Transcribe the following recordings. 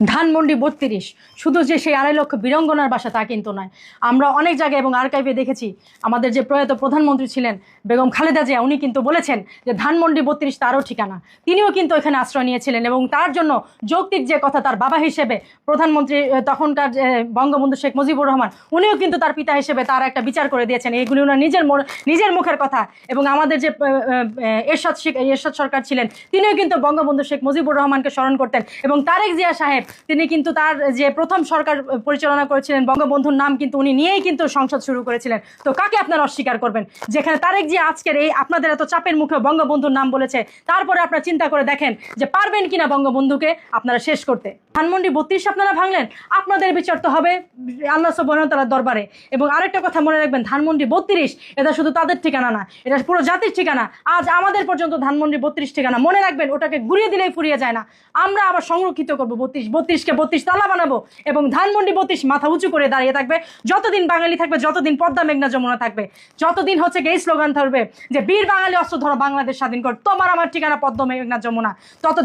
ধানমন্ডি ৩২ শুধু যে সেই ২.৫ লক্ষ বীরাঙ্গনার বাসা তা কিন্তু নয়। আমরা অনেক জায়গায় এবং আর্কাইভে দেখেছি আমাদের যে প্রয়াত প্রধানমন্ত্রী ছিলেন বেগম খালেদা জিয়া, উনি কিন্তু বলেছেন যে ধানমন্ডি ৩২ তারও ঠিকানা। তিনিও কিন্তু এখানে আশ্রয় নিয়েছিলেন এবং তার জন্য যৌক্তিক যে কথা, তার বাবা হিসেবে প্রধানমন্ত্রী তখনকার বঙ্গবন্ধু শেখ মুজিবুর রহমান, উনিও কিন্তু তার পিতা হিসেবে তার একটা বিচার করে দিয়েছেন। এগুলি ওনার নিজের মুখের কথা। এবং আমাদের যে এরশাদ সরকার ছিলেন, তিনিও কিন্তু বঙ্গবন্ধু শেখ মুজিবুর রহমানকে স্মরণ করতেন। এবং তারেক জিয়া সাহেব, তিনি কিন্তু তার যে প্রথম সরকার পরিচালনা করেছিলেন, বঙ্গবন্ধুর নাম কিন্তু উনি নিয়েই কিন্তু সংসদ শুরু করেছিলেন। তো কাকে আপনারা অস্বীকার করবেন? যেখানে তারেক জিয়া আজকের এই আপনাদের এত চাপের মুখে বঙ্গবন্ধুর নাম বলেছে, তারপরে আপনারা চিন্তা করে দেখেন যে পারবেন কিনা বঙ্গবন্ধুকে আপনারা শেষ করতে। ধানমন্ডি ৩২ আপনারা ভাঙলেন, আপনাদের বিচার তো হবে আল্লাহ সুবহানাহু ওয়া তাআলার দরবারে। এবং আরেকটা কথা মনে রাখবেন, ধানমন্ডি ৩২ এটা শুধু তাদের ঠিকানা না, এটা পুরো জাতির ঠিকানা। আজ আমাদের পর্যন্ত ধানমন্ডি ৩২ ঠিকানা। মনে রাখবেন, ওটাকে ঘুরিয়ে দিলেই ফুরিয়ে যায় না। আমরা আবার সংরক্ষিত করবো ৩২কে ৩২ তালা বানাবো এবং ধানমন্ডি ৩২ মাথা উঁচু করে দাঁড়িয়ে থাকবে। যতদিন বাঙালি থাকবে, যতদিন পদ্মা মেঘনা যমুনা থাকবে, যতদিন হচ্ছে এই স্লোগান থাকবে যে বীর বাঙালি অস্ত্র ধরো বাংলাদেশ স্বাধীন কর, তোমার আমার ঠিকানা পদ্মা মেঘনা যমুনা,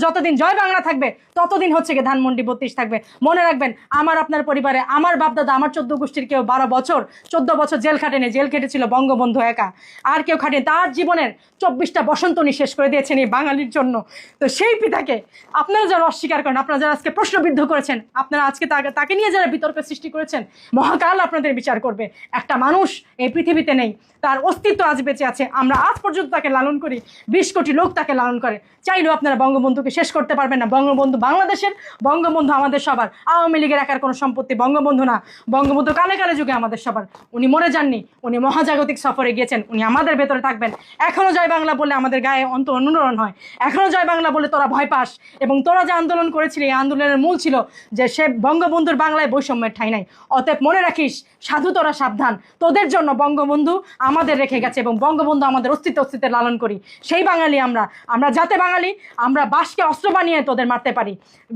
যতদিন জয় বাংলা থাকবে ততদিন হচ্ছে ধানমন্ডি ৩২ থাকবে। মনে রাখবেন, আমার আপনার পরিবারে আমার বাপদাদা, আমার 14 গোষ্ঠীর কেউ 12 বছর 14 বছর জেল খাটেনি। জেল খেটেছিল বঙ্গবন্ধু একা, আর কেউ খাটেনি। তার জীবনের 24টা বসন্ত উনি শেষ করে দিয়েছেন এই বাঙালির জন্য। তো সেই পিতাকে আপনারা যারা অস্বীকার করেন, আপনারা যারা আজকে প্রশ্নবিদ্ধ করেছেন, আপনারা আজকে তাকে নিয়ে যারা বিতর্ক সৃষ্টি করেছেন, মহাকাল আপনাদের বিচার করবে। একটা মানুষ এই পৃথিবীতে নেই, তার অস্তিত্ব আজ বেঁচে আছে। আমরা আজ পর্যন্ত তাকে লালন করি, 20 কোটি লোক তাকে লালন করে। চাইলেও আপনারা বঙ্গবন্ধুকে শেষ করতে পারবেন না। বঙ্গবন্ধু বাংলাদেশের, বঙ্গবন্ধু আমাদের সবার। আওয়ামী লীগের একার কোনো সম্পত্তি বঙ্গবন্ধু না। বঙ্গবন্ধু কালে কালে যুগে আমাদের সবার। উনি মরে যাননি, উনি মহাজাগতিক সফরে গিয়েছেন, উনি আমাদের ভেতরে থাকবেন। এখনো জয় বাংলা বলে আমাদের গায়ে অনুরণ হয়, এখনো জয় বাংলা বলে তোরা ভয় পাস। এবং তোরা যে আন্দোলন করেছিলি, এই আন্দোলনের মূল ছিল যে সে বঙ্গবন্ধুর বাংলায় বৈষম্যের ঠাঁই নাই। অতএব মনে রাখিস, সাধু তোরা সাবধান, তোদের জন্য বঙ্গবন্ধু আমাদের রেখে গেছে এবং বঙ্গবন্ধু আমাদের অস্তিত্বের লালন করি। সেই বাঙালি আমরা যাতে বাঙালি, আমরা বাঁশকে অস্ত্র বানিয়ে তোদের মারতে পারি।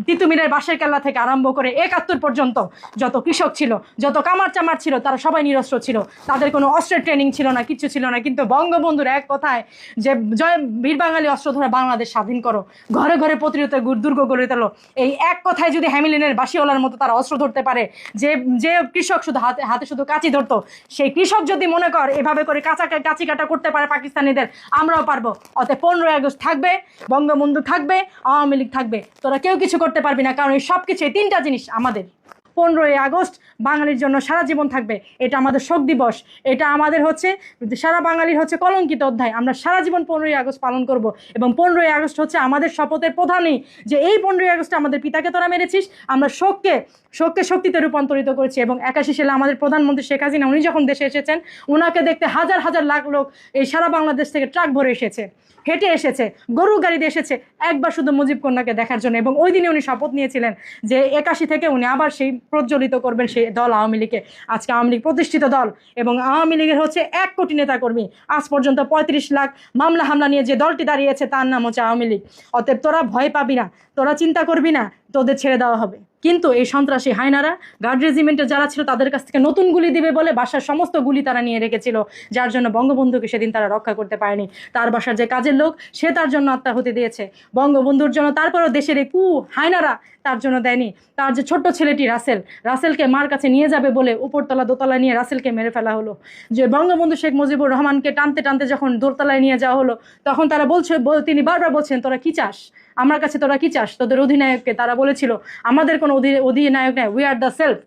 তিতুমিরের বাঁশের কেল্লা থেকে আরম্ভ করে ৭১ পর্যন্ত যত কৃষক ছিল, যত কামার চামার ছিল, তারা সবাই নিরস্ত্র ছিল। তাদের কোনো অস্ত্রের ট্রেনিং ছিল না, কিচ্ছু ছিল না। কিন্তু বঙ্গবন্ধুর এক কথায় যে জয় বীর বাঙালি অস্ত্র ধরে বাংলাদেশ স্বাধীন করো, ঘরে ঘরে প্রতিরোধ দুর্গ গড়ে তোলো, এই এক কথায় যদি হ্যামিলিনের বাঁশিওয়ালার মতো তারা অস্ত্র ধরতে পারে, যে কৃষক শুধু হাতে শুধু কাঁচি ধরতো, সেই কৃষক যদি মনে কর এভাবে করে কাঁচি কাটা করতে পারে পাকিস্তানিদের, আমরাও পারবো। অতএব 15ই আগস্ট থাকবে, বঙ্গবন্ধু থাকবে, আওয়ামী লীগ থাকবে, তোরা কেউ কিছু করতে পারবি না। কারণ এই সব কিছু, এই 3টা জিনিস আমাদের। 15ই আগস্ট বাঙালির জন্য সারা জীবন থাকবে। এটা আমাদের শোক দিবস, এটা আমাদের হচ্ছে সারা বাঙালির হচ্ছে কলঙ্কিত অধ্যায়। আমরা সারা জীবন 15ই আগস্ট পালন করব। এবং 15ই আগস্ট হচ্ছে আমাদের শপথের প্রধানই যে এই 15ই আগস্টে আমাদের পিতাকে তোরা মেরেছিস, আমরা শোককে শক্তিতে রূপান্তরিত করেছি। এবং 81 সালে আমাদের প্রধানমন্ত্রী শেখ হাসিনা, উনি যখন দেশে এসেছেন, ওনাকে দেখতে হাজার হাজার লাখ লোক এই সারা বাংলাদেশ থেকে ট্রাক ভরে এসেছে, হেঁটে এসেছে, গরু গাড়িতে এসেছে, একবার শুধু মুজিব কন্যাকে দেখার জন্য। এবং ওই দিনে উনি শপথ নিয়েছিলেন যে 81 থেকে উনি আবার সেই প্রজ্বলিত করবেন সেই দল আওয়ামী লীগকে। আজকে আওয়ামী লীগ প্রতিষ্ঠিত দল এবং আওয়ামী লীগের হচ্ছে 1 কোটি নেতাকর্মী। আজ পর্যন্ত 35 লাখ মামলা হামলা নিয়ে যে দলটি দাঁড়িয়েছে, তার নাম হচ্ছে আওয়ামী লীগ। অতএব তোরা ভয় পাবি না, তোরা চিন্তা করবি না, তোদের ছেড়ে দেওয়া হবে। কিন্তু এই সন্ত্রাসী হায়নারা গার্ড রেজিমেন্টে যারা ছিল, তাদের কাছ থেকে নতুন গুলি দিবে বলে বাসার সমস্ত গুলি তারা নিয়ে রেখেছিল, যার জন্য বঙ্গবন্ধুকে সেদিন তারা রক্ষা করতে পারেনি। তার বাসার যে কাজের লোক, সে তার জন্য আত্মাহুতি দিয়েছে বঙ্গবন্ধুর জন্য। তারপরও দেশের এই হায়নারা তার জন্য দেয়নি। তার যে ছোট্ট ছেলেটি রাসেলকে মার কাছে নিয়ে যাবে বলে উপরতলা দোতলায় নিয়ে রাসেলকে মেরে ফেলা হলো। যে বঙ্গবন্ধু শেখ মুজিবুর রহমানকে টানতে টানতে যখন দোতলায় নিয়ে যাওয়া হলো, তখন তারা তিনি বারবার বলছেন, তোরা কি চাস আমার কাছে, তোরা কি চাস তোদের অধিনায়ককে? তারা বলেছিল, আমাদের কোনো অধিনায়ক নাই, উই আর দ্য সেলফ।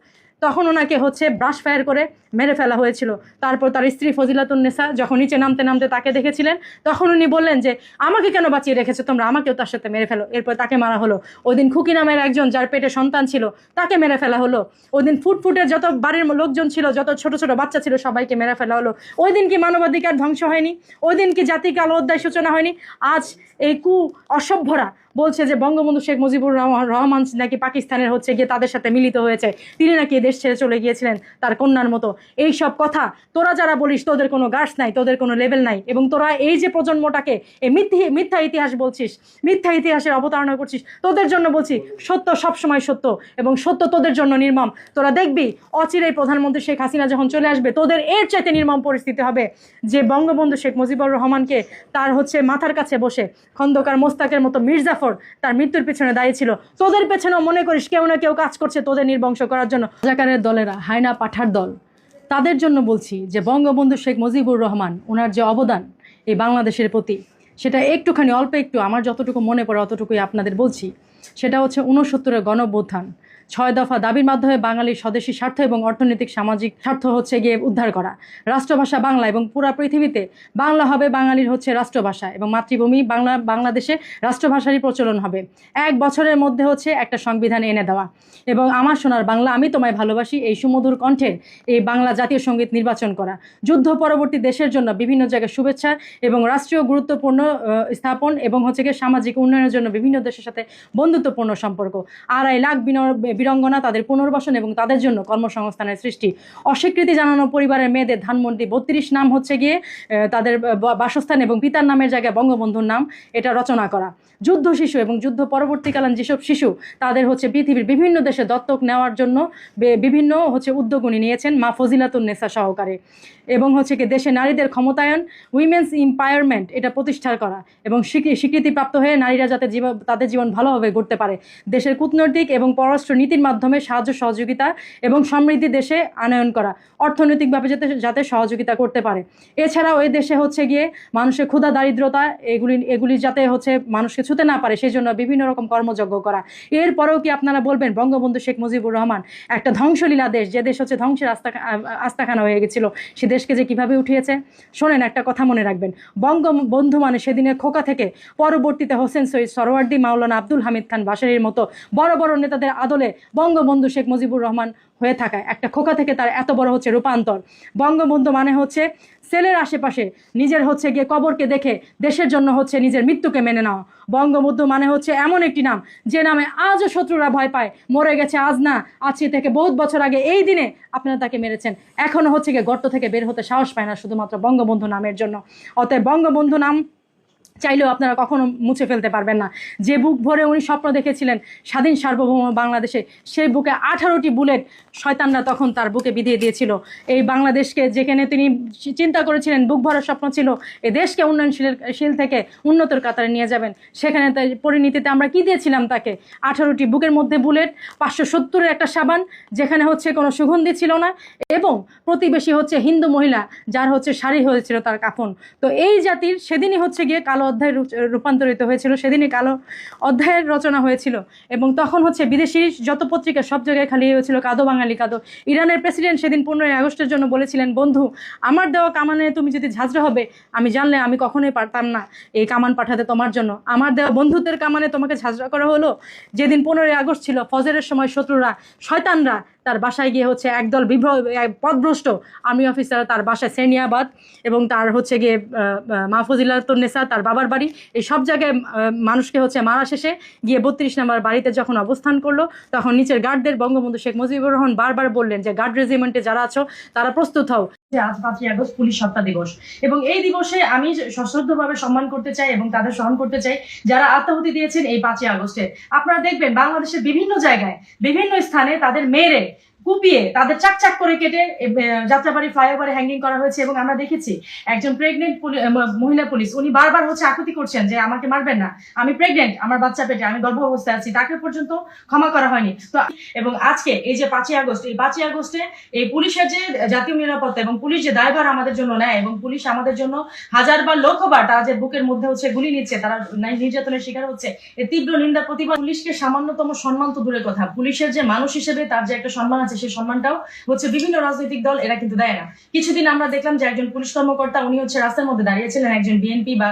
তখন ওনাকে হচ্ছে ব্রাশ ফায়ার করে মেরে ফেলা হয়েছিল। তারপর তার স্ত্রী ফজিলাতুন্নেসা যখন নিচে নামতে নামতে তাকে দেখেছিলেন, তখন উনি বললেন যে আমাকে কেন বাঁচিয়ে রেখেছো তোমরা, আমাকেও তার সাথে মেরে ফেলো। এরপর তাকে মারা হলো। ওই দিন খুকি নামের একজন, যার পেটে সন্তান ছিল, তাকে মেরে ফেলা হলো। ওই দিন ফুটফুটের যত বাড়ির লোকজন ছিল, যত ছোট ছোট বাচ্চা ছিল, সবাইকে মেরে ফেলা হলো। ওই দিন কি মানবাধিকার ধ্বংস হয়নি? ওই দিন কি জাতির কালো অধ্যায় সূচনা হয়নি? আজ এই অসভ্যরা বলছে যে বঙ্গবন্ধু শেখ মুজিবুর রহমান নাকি পাকিস্তানের হচ্ছে গিয়ে তাদের সাথে মিলিত হয়েছে, তিনি নাকি দেশ ছেড়ে চলে গিয়েছিলেন তার কন্যার মতো। এই সব কথা তোরা যারা বলিস তোদের কোনো গার্ডস নাই, তোদের কোনো লেভেল নাই, এবং তোরা এই যে প্রজন্মটাকে এই মিথ্যা ইতিহাস বলছিস, মিথ্যা ইতিহাসের অবতারণা করছিস, তোদের জন্য বলছি সত্য সবসময় সত্য এবং সত্য তোদের জন্য নির্মম। তোরা দেখবি অচিরেই প্রধানমন্ত্রী শেখ হাসিনা যখন চলে আসবে তোদের এর চাইতে নির্মম পরিস্থিতি হবে, যে বঙ্গবন্ধু শেখ মুজিবুর রহমানকে তার মাথার কাছে বসে খন্দকার মোস্তাকের মতো মির্জাফর তার মৃত্যুর পেছনে দাঁড়িয়েছিল, তোদের পেছনেও মনে করিস কেউ না কেউ কাজ করছে তোদের নির্বংশ করার জন্য। রাজাকারের দলেরা, হায়না পাঠার দল, তাদের জন্য বলছি যে বঙ্গবন্ধু শেখ মুজিবুর রহমান ওনার যে অবদান এই বাংলাদেশের প্রতি, সেটা একটুখানি অল্প একটু আমার যতটুকু মনে পড়ে অতটুকুই আপনাদের বলছি। সেটা হচ্ছে 69-এর গণঅভ্যুত্থান, 6 দফা দাবির মাধ্যমে বাঙালির স্বদেশী স্বার্থ এবং অর্থনৈতিক সামাজিক স্বার্থ গিয়ে উদ্ধার করা, রাষ্ট্রভাষা বাংলা এবং পুরা পৃথিবীতে বাংলা হবে বাঙালির রাষ্ট্রভাষা এবং মাতৃভূমি বাংলাদেশে রাষ্ট্রভাষারই প্রচলন হবে, 1 বছরের মধ্যে একটা সংবিধান এনে দেওয়া এবং আমার সোনার বাংলা আমি তোমায় ভালোবাসি এই সুমধুর কণ্ঠের এই বাংলা জাতীয় সঙ্গীত নির্বাচন করা, যুদ্ধ পরবর্তী দেশের জন্য বিভিন্ন জায়গায় শুভেচ্ছা এবং রাষ্ট্রীয় গুরুত্বপূর্ণ স্থাপন এবং গিয়ে সামাজিক উন্নয়নের জন্য বিভিন্ন দেশের সাথে বন্ধুত্বপূর্ণ সম্পর্ক, 2.5 লাখ বীরঙ্গনা তাদের পুনর্বাসন এবং তাদের জন্য কর্মসংস্থানের সৃষ্টি, অস্বীকৃতি জানানো পরিবারের মেয়েদের ধানমন্ডি 32 নাম গিয়ে তাদের বাসস্থান এবং পিতার নামের জায়গায় বঙ্গবন্ধুর নাম এটা রচনা করা, যুদ্ধ শিশু এবং যুদ্ধ পরবর্তীকালীন যেসব শিশু তাদের পৃথিবীর বিভিন্ন দেশে দত্তক নেওয়ার জন্য বিভিন্ন উদ্যোগ উনি নিয়েছেন মা ফজিলাতুন্নেসা সহকারে, এবং কি দেশে নারীদের ক্ষমতায়ন উইমেন্স এম্পাওয়ারমেন্ট এটা প্রতিষ্ঠা করা এবং স্বীকৃতিপ্রাপ্ত হয়ে নারীরা যাতে তাদের জীবন ভালোভাবে গড়তে পারে, দেশের কূটনৈতিক এবং পররাষ্ট্র নীতির মাধ্যমে সাহায্য সহযোগিতা এবং সমৃদ্ধি দেশে আনয়ন করা, অর্থনৈতিকভাবে যাতে সহযোগিতা করতে পারে। এছাড়াও এই দেশে গিয়ে মানুষের ক্ষুধা দারিদ্রতা এগুলি যাতে মানুষকে ছুতে না পারে সেই জন্য বিভিন্ন রকম কর্মযজ্ঞ করা। এরপরেও কি আপনারা বলবেন বঙ্গবন্ধু শেখ মুজিবুর রহমান একটা ধ্বংসলীলা দেশ, যে দেশ ধ্বংসের আস্তাখানা হয়ে গেছিল, সে দেশকে যে কিভাবে উঠিয়েছে? শোনেন, একটা কথা মনে রাখবেন, বঙ্গবন্ধু মানে সেদিনের খোকা থেকে পরবর্তীতে হোসেন শহীদ সরওয়ার্দী, মাওলানা আব্দুল হামিদ খান বাশারীর মতো বড় বড় নেতাদের আদলে বঙ্গবন্ধু শেখ মুজিবুর রহমান হয়ে থাকায় একটা খোকা থেকে তার এত বড় রূপান্তর। বঙ্গবন্ধু মানে সেলের আশেপাশে নিজের গিয়ে কবরকে দেখে দেশের জন্য নিজের মৃত্যুকে মেনে নেওয়া। বঙ্গবন্ধু মানে এমন একটি নাম যে নামে আজও শত্রুরা ভয় পায়, মরে গেছে আজ না, আজকে থেকে বহুত বছর আগে এই দিনে আপনারা তাকে মেরেছেন, এখনো গিয়ে গর্ত থেকে বের হতে সাহস পায় না শুধুমাত্র বঙ্গবন্ধু নামের জন্য। অতএব বঙ্গবন্ধু নাম চাইলেও আপনারা কখনো মুছে ফেলতে পারবেন না। যে বুক ভরে উনি স্বপ্ন দেখেছিলেন স্বাধীন সার্বভৌম বাংলাদেশে, সেই বুকে 18টি বুলেট শয়তানরা তখন তার বুকে বিধিয়ে দিয়েছিল। এই বাংলাদেশকে যেখানে তিনি চিন্তা করেছিলেন বুক ভরার স্বপ্ন ছিল এ দেশকে উন্নয়নশীল থেকে উন্নতর কাতারে নিয়ে যাবেন, সেখানে তাই পরিণতিতে আমরা কি দিয়েছিলাম তাকে? 18টি বুকের মধ্যে বুলেট, 570-এর একটা সাবান যেখানে কোনো সুগন্ধি ছিল না, এবং প্রতিবেশী হিন্দু মহিলা যার শাড়ি হয়েছিল তার কাফন। তো এই জাতির সেদিনই গিয়ে কালো অধ্যায় রূপান্তরিত হয়েছিল, সেদিনই কালো অধ্যায়ের রচনা হয়েছিল। এবং তখন বিদেশি যত পত্রিকা সব জায়গায় খালি হয়েছিল কাদো বাঙালি কাদো। ইরানের প্রেসিডেন্ট সেদিন 15ই আগস্টের জন্য বলেছিলেন, বন্ধু আমার দেওয়া কামানে তুমি যদি ঝাঁঝরা হবে আমি জানলে আমি কখনোই পারতাম না এই কামান পাঠাতে তোমার জন্য, আমার দেওয়া বন্ধুত্বের কামানে তোমাকে ঝাঁঝরা করা হলো। যেদিন 15ই আগস্ট ছিল, ফজরের সময় শত্রুরা শয়তানরা তার বাসায় গিয়ে একদল পদভ্রষ্ট আর্মি অফিসার তার বাসায় সেনিয়াবাদ এবং তার গিয়ে মা ফজিলাতুন্নেসা তার বাবার বাড়ি, এই সব জায়গায় মানুষকে মারা শেষে গিয়ে 32 নম্বর বাড়িতে যখন অবস্থান করলো, তখন নিচের গার্ডদের বঙ্গবন্ধু শেখ মুজিবুর রহমান বারবার বললেন যে গার্ড রেজিমেন্টে যারা আছো তারা প্রস্তুত হও, যে আজ 5ই আগস্ট পুলিশ হত্যা দিবস, এবং এই দিবসে আমি সশ্রদ্ধভাবে সম্মান করতে চাই এবং তাদের স্মরণ করতে চাই যারা আত্মাহুতি দিয়েছেন এই 5ই আগস্টে। আপনারা দেখবেন বাংলাদেশের বিভিন্ন জায়গায় বিভিন্ন স্থানে তাদের মেরে কুপিয়ে তাদের চাকচাক করে কেটে যাত্রাবাড়ি ফ্লাইওভারে হ্যাঙ্গিং করা হয়েছে। এবং আমরা দেখেছি একজন প্রেগনেন্ট মহিলা পুলিশ, উনি বারবার আকুতি করছেন যে আমাকে মারবেন না, আমি প্রেগনেন্ট, আমার বাচ্চা পেটে, আমি গর্ভ অবস্থায় আছি, তাকে পর্যন্ত ক্ষমা করা হয়নি। তো এবং আজকে এই যে 5ই আগস্ট, এই 5ই আগস্টে এই পুলিশের যে জাতীয় নিরাপত্তা এবং পুলিশ যে দায়ভার আমাদের জন্য নেয়, এবং পুলিশ আমাদের জন্য হাজারবার লক্ষবার তারা যে বুকের মধ্যে গুলি নিচ্ছে, তারা নির্যাতনের শিকার হচ্ছে, এই তীব্র নিন্দা প্রতিবাদ। পুলিশকে সামান্যতম সম্মান তো দূরের কথা, পুলিশের যে মানুষ হিসেবে তার যে একটা সম্মান আছে সেই সম্মানটাও বিভিন্ন রাজনৈতিক দল এরা কিন্তু দেয় না। কিছুদিন আমরা দেখলাম যে একজন পুলিশ কর্মকর্তা উনি রাস্তার মধ্যে দাঁড়িয়েছিলেন, একজন বিএনপি বা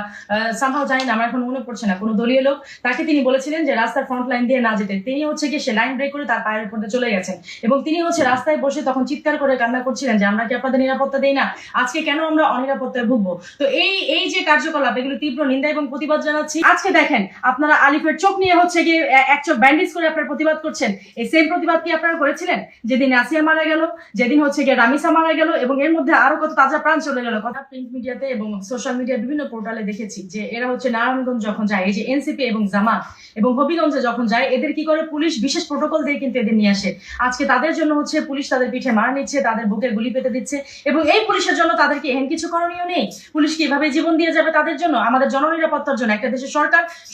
সামহাও জানি না, আমার এখন মনে পড়ছে না, কোনো দলীয় লোক, তাকে তিনি বলেছিলেন যে রাস্তার ফ্রন্ট লাইন দিয়ে না যেতে, তিনি গিয়ে সে লাইন ব্রেক করে তার পায়ের উপর চলে গেছেন, এবং তিনি রাস্তায় বসে তখন চিৎকার করে কান্না করছিলেন যে আমরা কি আপনাদের নিরাপত্তা দেই না, আজকে কেন আমরা অনিরাপত্তায় ভুগবো। তো এই যে কার্যকলাপ, এগুলো তীব্র নিন্দা এবং প্রতিবাদ জানাচ্ছি। আজকে দেখেন আপনারা আলিফের চোখ নিয়ে গিয়ে এক চোখ ব্যান্ডেজ করে আপনারা প্রতিবাদ করছেন, এই সেম প্রতিবাদ কি আপনারা করেছিলেন যেদিন আসিয়া মারা গেল, যেদিন হচ্ছে গিয়ে রামিসা মারা গেল, এবং এর মধ্যে আরো কত তাজা প্রাণ চলে গেল। কথা প্রিন্ট মিডিয়াতে এবং সোশ্যাল মিডিয়া বিভিন্ন পোর্টালে দেখেছি যে এরা হচ্ছে নারায়ণগঞ্জ যখন যায়, এই যে এনসিপি এবং জামাত এবং হবিগঞ্জে যখন যায়, এদের কি করে পুলিশ বিশেষ প্রোটোকল দিয়ে কিন্তু এদের নিয়ে আসে। আজকে তাদের জন্য হচ্ছে পুলিশ তাদের পিঠে মার নিচ্ছে, তাদের বুকে গুলি পেতে দিচ্ছে, এবং এই পুলিশের জন্য তাদেরকে এহেন কিছু করণীয় নেই। পুলিশ কি এভাবে জীবন দিয়ে যাবে তাদের জন্য, আমাদের জননিরাপত্তার জন্য? একটা দেশের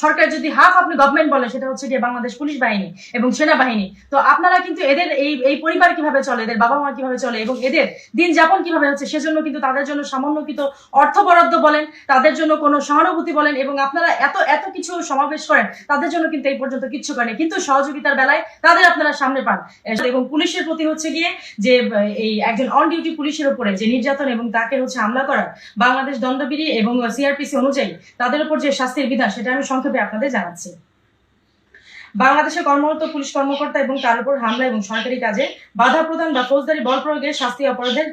সরকার যদি হাফ আপনি গভর্নমেন্ট বলে, সেটা হচ্ছে গিয়ে বাংলাদেশ পুলিশ বাহিনী এবং সেনাবাহিনী। তো আপনারা কিন্তু এদের এই পরিবার কিভাবে চলে, এদের বাবা মা কিভাবে চলে এবং এদের দিন যাপন কিভাবে হচ্ছে, সেজন্য কিন্তু তাদের জন্য সামান্যকৃত অর্থ বরাদ্দ বলেন, তাদের জন্য কোনো সহানুভূতি বলেন, এবং আপনারা এত কিছু সমাবেশ করেন, তাদের জন্য কিন্তু এই পর্যন্ত কিচ্ছু করেনি। কিন্তু সহযোগিতার বেলায় তাদের আপনারা সামনে পান। এবং পুলিশের প্রতি হচ্ছে গিয়ে যে এই একজন অন ডিউটি পুলিশের উপরে যে নির্যাতন এবং তাকে হচ্ছে হামলা করা, বাংলাদেশ দণ্ডবিধি এবং সিআরপিসি অনুযায়ী তাদের উপর যে শাস্তির বিধান, সেটা আমি সংক্ষেপে আপনাদের জানাচ্ছি। বাংলাদেশে কর্মরত পুলিশ কর্মকর্তা এবং তার উপর হামলা এবং সরকারি কাজে বাধা প্রদান বা ফৌজদারি বল প্রয়োগের শাস্তি অপরাধের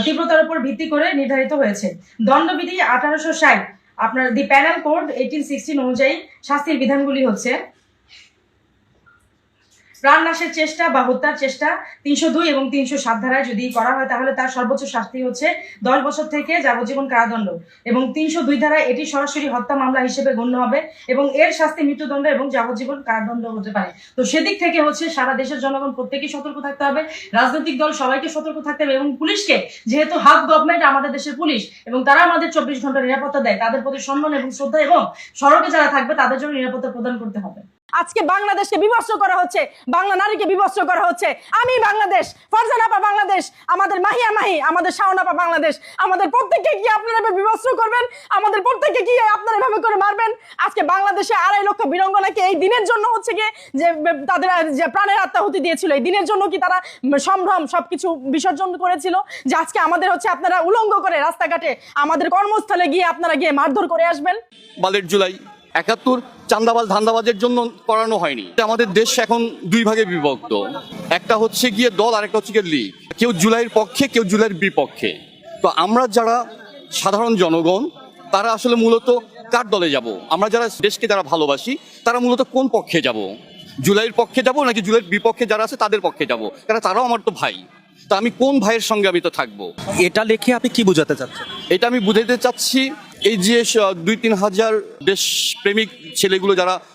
তীব্রতার উপর ভিত্তি করে নির্ধারিত হয়েছে। দণ্ডবিধি 1860, আপনার দি প্যানেল কোড 1816 অনুযায়ী শাস্তির বিধানগুলি হচ্ছে: প্রাণ নাশের চেষ্টা বা হত্যার চেষ্টা 302 এবং 307 ধারায় যদি করা হয়, তাহলে তার সর্বোচ্চ শাস্তি হচ্ছে 10 বছর থেকে যাবজ্জীবন কারাদণ্ড, এবং 302 ধারায় এটি সরাসরি হত্যা মামলা হিসেবে গণ্য হবে এবং এর শাস্তি মৃত্যুদণ্ড এবং যাবজ্জীবন কারাদণ্ড হতে পারে। তো সেদিক থেকে হচ্ছে সারা দেশের জনগণ প্রত্যেকেই সতর্ক থাকতে হবে, রাজনৈতিক দল সবাইকে সতর্ক থাকতে হবে, এবং পুলিশকে, যেহেতু হাফ গভর্নমেন্ট আমাদের দেশের পুলিশ এবং তারা আমাদের 24 ঘন্টা নিরাপত্তা দেয়, তাদের প্রতি সম্মান এবং শ্রদ্ধা এবং সড়কে যারা থাকবে তাদের জন্য নিরাপত্তা প্রদান করতে হবে। আজকে বাংলাদেশকে বিভস্ত করা হচ্ছে, বাংলা নারীকে বিভস্ত করা হচ্ছে। আমি বাংলাদেশ, ফারজানা আপা বাংলাদেশ, আমাদের মাহিয়া মাহি, আমাদের শাওন আপা বাংলাদেশ, আমাদের প্রত্যেককে কি আপনারা বিভস্ত করবেন? আমাদের প্রত্যেককে কি আপনারা এভাবে করে মারবেন? আজকে বাংলাদেশে 2.5 লক্ষ বীরাঙ্গনাকে এই দিনের জন্য হচ্ছে গিয়ে যে তাদের যে প্রাণের আত্মাহুতি দিয়েছিল, এই দিনের জন্য কি তারা সম্ভ্রম সবকিছু বিসর্জন করেছিল? যে আজকে আমাদের হচ্ছে আপনারা উলঙ্গ করে রাস্তাঘাটে আমাদের কর্মস্থলে গিয়ে আপনারা গিয়ে মারধর করে আসবেন? বালের জুলাই 71 চান্দাবাজ ধান্দাবাজের জন্য করানো হয়নি। আমাদের দেশ এখন দুই ভাগে বিভক্ত, একটা হচ্ছে গিয়ে দল আর একটা হচ্ছে গিয়ে লীগ। কেউ জুলাইয়ের পক্ষে, কেউ জুলাইয়ের বিপক্ষে। তো আমরা যারা সাধারণ জনগণ, তারা আসলে মূলত কার দলে যাব? আমরা যারা দেশকে যারা ভালোবাসি, তারা মূলত কোন পক্ষে যাব? জুলাইয়ের পক্ষে যাব নাকি জুলাইয়ের বিপক্ষে যারা আছে তাদের পক্ষে যাব? কারণ তারাও আমার তো ভাই। তা আমি কোন ভাইয়ের সঙ্গে আমি তো থাকবো? এটা লিখে আপনি কি বোঝাতে চাচ্ছেন? এটা আমি বুঝাইতে চাচ্ছি, এই যে 2-3 হাজার দেশপ্রেমিক ছেলেগুলো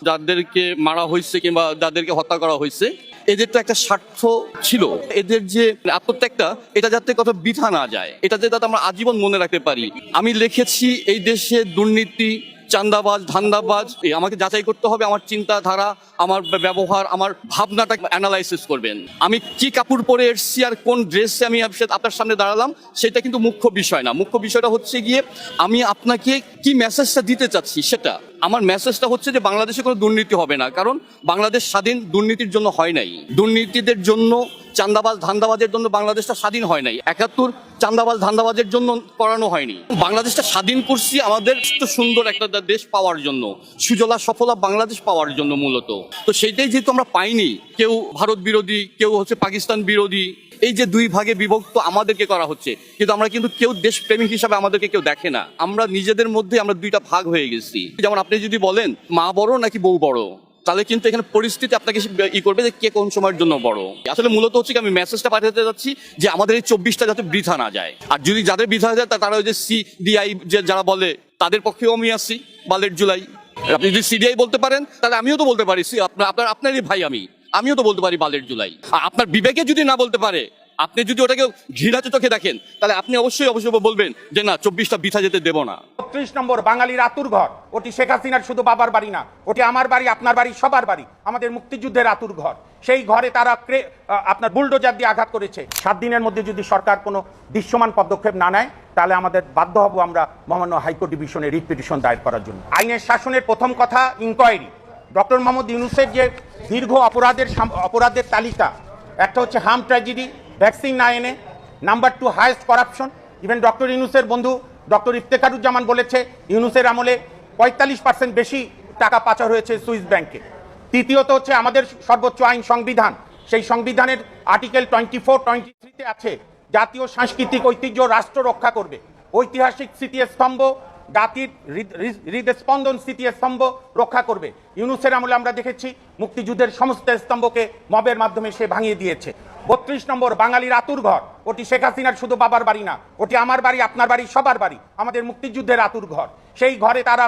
যাদেরকে মারা হয়েছে কিংবা যাদেরকে হত্যা করা হয়েছে, এদের তো একটা স্বার্থ ছিল। এদের যে আত্মত্যাগটা, এটা যাতে কত বৃথা না যায়, এটা যাতে আমরা আজীবন মনে রাখতে পারি। আমি লিখেছি, এই দেশে দুর্নীতি, চান্দাবাজ, ধান্দাবাজ, আমাকে যাচাই করতে হবে। আমার চিন্তাধারা, আমার ব্যবহার, আমার ভাবনাটা অ্যানালাইসিস করবেন। আমি কি কাপড় পরে এসেছি আর কোন ড্রেসে আমি আপনার সামনে দাঁড়ালাম, সেটা কিন্তু মুখ্য বিষয় না। মুখ্য বিষয়টা হচ্ছে গিয়ে আমি আপনাকে কি মেসেজটা দিতে চাচ্ছি সেটা। আমার মেসেজটা হচ্ছে যে বাংলাদেশে কোনো দুর্নীতি হবে না, কারণ বাংলাদেশ স্বাধীন দুর্নীতির জন্য হয় নাই। দুর্নীতিদের জন্য, চান্দাবাজ ধান্দাবাজের জন্য বাংলাদেশটা স্বাধীন হয় নাই। 71 চান্দাবাজ ধান্দাবাজের জন্য করানো হয়নি। বাংলাদেশটা স্বাধীন করছি আমাদের সুন্দর একটা দেশ পাওয়ার জন্য, সুজলা সফলা বাংলাদেশ পাওয়ার জন্য মূলত। তো সেইটাই যেহেতু আমরা পাইনি, কেউ ভারত বিরোধী, কেউ হচ্ছে পাকিস্তান বিরোধী, এই যে দুই ভাগে বিভক্ত আমাদেরকে করা হচ্ছে, কিন্তু আমরা কিন্তু কেউ দেশপ্রেমিক হিসাবে আমাদেরকে কেউ দেখে না। আমরা নিজেদের মধ্যে আমরা দুইটা ভাগ হয়ে গেছি। যেমন আপনি যদি বলেন মা বড় নাকি বউ বড়, তাহলে কিন্তু এখানে পরিস্থিতি আপনাকে করবে যে কে কোন সময়ের জন্য বড়। আসলে মূলত হচ্ছে আমি মেসেজটা পাঠাতে যাচ্ছি যে আমাদের এই 24টা যাতে বৃথা না যায়। আর যদি যাদের বৃথা যায় তারা ওই যে CDI যারা বলে, তাদের পক্ষেও আমি আছি। বালের জুলাই, আপনি যদি CDI বলতে পারেন, তাহলে আমিও তো বলতে পারি আপনারই ভাই, আমিও তো বলতে পারি বালের জুলাই। আর আপনার বিবেকে যদি না বলতে পারে, আপনি যদি ওটাকে ঘৃণাতে চোখে দেখেন, তাহলে আপনি অবশ্যই বলবেন যে না, 24টা বৃথা যেতে দেব না। ৩৬ নম্বর বাঙালির আতুর ঘর, ওটি শেখ হাসিনার শুধু বাবার বাড়ি না, ওটি আমার বাড়ি, আপনার বাড়ি, সবার বাড়ি, আমাদের মুক্তিযুদ্ধের আতুর ঘর। সেই ঘরে তারা আপনার বুলডোজার দিয়ে আঘাত করেছে। 7 দিনের মধ্যে যদি সরকার কোনো দৃশ্যমান পদক্ষেপ না নেয়, তাহলে আমাদের বাধ্য হব আমরা মহামান্য হাইকোর্ট ডিভিশনে রিট পিটিশন দায়ের করার জন্য। আইনের শাসনের প্রথম কথা ইনকোয়ারি। ডক্টর মোহাম্মদ ইউনূসের যে দীর্ঘ অপরাধের তালিকা, একটা হচ্ছে হার্ম ট্র্যাজেডি, ভ্যাকসিন না এনে, number 2 highest corruption. Even doctor ইউনূসের বন্ধু ডক্টর ইফতেখারুজ্জামান বলেছে ইউনূসের আমলে 45% বেশি টাকা পাচার হয়েছে সুইস ব্যাংকে। তৃতীয়ত হচ্ছে আমাদের সর্বোচ্চ আইন সংবিধান, সেই সংবিধানের আর্টিকেল 24-23-তে আছে জাতীয় সাংস্কৃতিক ঐতিহ্য রাষ্ট্র রক্ষা করবে। ঐতিহাসিক স্মৃতিস্তম্ভ, জাতির হৃদস্পন্দন স্মৃতিস্তম্ভ রক্ষা করবে। ইউনূসের আমলে আমরা দেখেছি মুক্তিযুদ্ধের সমস্ত স্তম্ভকে মবের মাধ্যমে সে ভাঙিয়ে দিয়েছে। 32 নম্বর বাঙালির আতুর ঘর, ওটি শেখ হাসিনার শুধু বাবার বাড়ি না, ওটি আমার বাড়ি, আপনার বাড়ি, সবার বাড়ি, আমাদের মুক্তিযুদ্ধের আতুর ঘর। সেই ঘরে তারা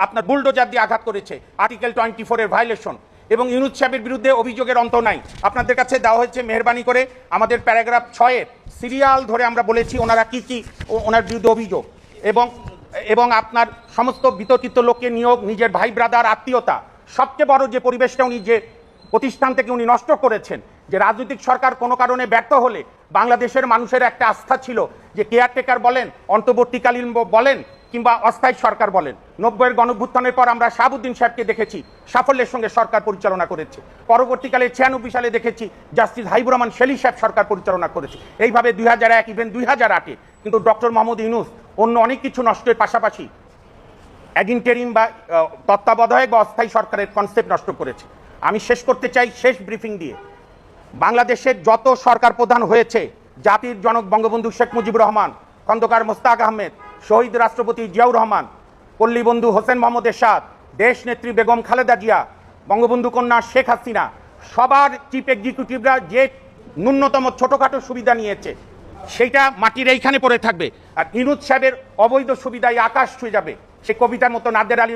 আপনার বুলডোজার দিয়ে আঘাত করেছে, আর্টিকেল 24 এর ভায়োলেশন। এবং ইউনূস সাহেবের বিরুদ্ধে অভিযোগের অন্ত নাই। আপনাদের কাছে দেওয়া হয়েছে মেহরবানি করে আমাদের প্যারাগ্রাফ 6 এর সিরিয়াল ধরে আমরা বলেছি ওনারা কি কি ওনার বিরুদ্ধে অভিযোগ, এবং আপনার সমস্ত বিতর্কিত লোককে নিয়োগ, নিজের ভাই ব্রাদার আত্মীয়তা, সবচেয়ে বড় যে পরিবেশটা উনি যে প্রতিষ্ঠান থেকে উনি নষ্ট করেছেন, যে রাজনৈতিক সরকার কোনো কারণে ব্যর্থ হলে বাংলাদেশের মানুষের একটা আস্থা ছিল যে কেয়ারটেকার বলেন, অন্তর্বর্তীকালীন বলেন কিংবা অস্থায়ী সরকার বলেন। 90-এর গণঅভ্যুত্থানের পর আমরা শাহাবুদ্দিন সাহেবকে দেখেছি সাফল্যের সঙ্গে সরকার পরিচালনা করেছে। পরবর্তীকালে 96 সালে দেখেছি জাস্টিস হাবিবুর রহমান শেলী সাহেব সরকার পরিচালনা করেছে। এইভাবে 2001 ইভেন 2008-এ কিন্তু ডক্টর মোহাম্মদ ইউনূস অন্য অনেক কিছু নষ্টের পাশাপাশি অ্যাডিনটেরিম বা তত্ত্বাবধায়ক বা অস্থায়ী সরকারের কনসেপ্ট নষ্ট করেছে। আমি শেষ করতে চাই শেষ ব্রিফিং দিয়ে, বাংলাদেশের যত সরকার প্রধান হয়েছে, জাতির জনক বঙ্গবন্ধু শেখ মুজিবুর রহমান, খন্দকার মোস্তাক আহমেদ, শহীদ রাষ্ট্রপতি জিয়াউর রহমান, পল্লীবন্ধু হোসেন মোহাম্মদ এরশাদ, দেশ নেত্রী বেগম খালেদা জিয়া, বঙ্গবন্ধু কন্যা শেখ হাসিনা, সবার চিফ এক্সিকিউটিভরা যে ন্যূনতম ছোটোখাটো সুবিধা নিয়েছে সেইটা মাটির এইখানে পড়ে থাকবে। আর ইউনূস সাহেবের অবৈধ সুবিধায় আকাশ ছুঁয়ে যাবে, সে কবিতার মতো নাদের আলী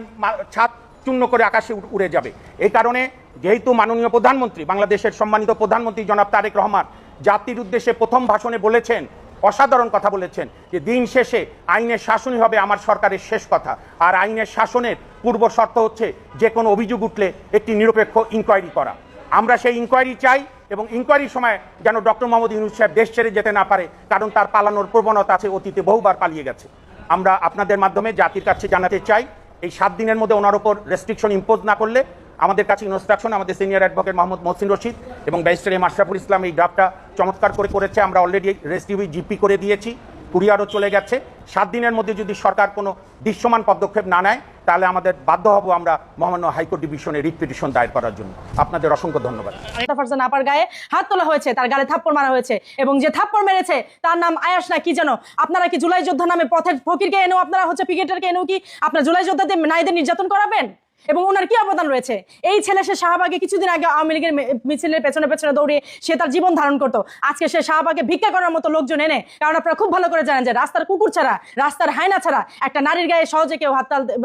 ছাদ চূর্ণ করে আকাশে উড়ে যাবে। এই কারণে যেহেতু মাননীয় প্রধানমন্ত্রী, বাংলাদেশের সম্মানিত প্রধানমন্ত্রী জনাব তারেক রহমান জাতির উদ্দেশ্যে প্রথম ভাষণে বলেছেন, অসাধারণ কথা বলেছেন, যে দিন শেষে আইনের শাসনই হবে আমার সরকারের শেষ কথা। আর আইনের শাসনের পূর্ব শর্ত হচ্ছে যে কোনো অভিযোগ উঠলে একটি নিরপেক্ষ ইনকোয়ারি করা। আমরা সেই ইনকোয়ারি চাই, এবং ইনকোয়ারির সময় যেন ডক্টর মোহাম্মদ ইউনূস সাহেব দেশ ছেড়ে যেতে না পারে, কারণ তার পালানোর প্রবণতা আছে, অতীতে বহুবার পালিয়ে গেছে। আমরা আপনাদের মাধ্যমে জাতির কাছে জানাতে চাই, এই 7 দিনের মধ্যে ওনার উপর রেস্ট্রিকশন ইম্পোজ না করলে আমাদের কাছে ইনস্ট্রাকশন, আমাদের সিনিয়র অ্যাডভোকেট মোহাম্মদ মহসিন রশিদ এবং ব্যারিস্টার এম আশরাফুল ইসলাম এই ড্রাফটটা চমৎকার করেছে। আমরা অলরেডি রেস্টিভি জিপি করে দিয়েছি, কুরিয়ারও চলে গেছে। 7 দিনের মধ্যে যদি সরকার কোনো দৃশ্যমান পদক্ষেপ না নেয়, তাহলে আমাদের বাধ্য হব আমরা মহামান্য হাইকোর্ট ডিভিশনে রিট পিটিশন দায়ের করার জন্য। আপনাদের অসংখ্য ধন্যবাদ। ফারজানা আপার গায়ে হাত তোলা হয়েছে, তার গালে থাপ্পড় মারা হয়েছে, এবং যে থাপ্পড় মেরেছে তার নাম আয়াস না কি যেন। আপনারা কি জুলাই যোদ্ধা নামে পথের ফকিরকে এনেও, আপনারা হচ্ছে পিকেটারকে এনেও কি আপনার জুলাই যোদ্ধাদের নারীদের নির্যাতন করাবেন? এবং ওনার কি অবদান রয়েছে? এই ছেলে সে শাহবাগে কিছুদিন আগে আওয়ামী লীগের মিছিলের পেছনে পেছনে দৌড়িয়ে সে তার জীবন ধারণ করতো। আজকে সে শাহবাগে ভিক্ষা করার মতো লোকজন এনে, কারণ আপনারা খুব ভালো করে জানেন যে রাস্তার কুকুর ছাড়া, রাস্তার হায়না ছাড়া একটা নারীর গায়ে সহজে কেউ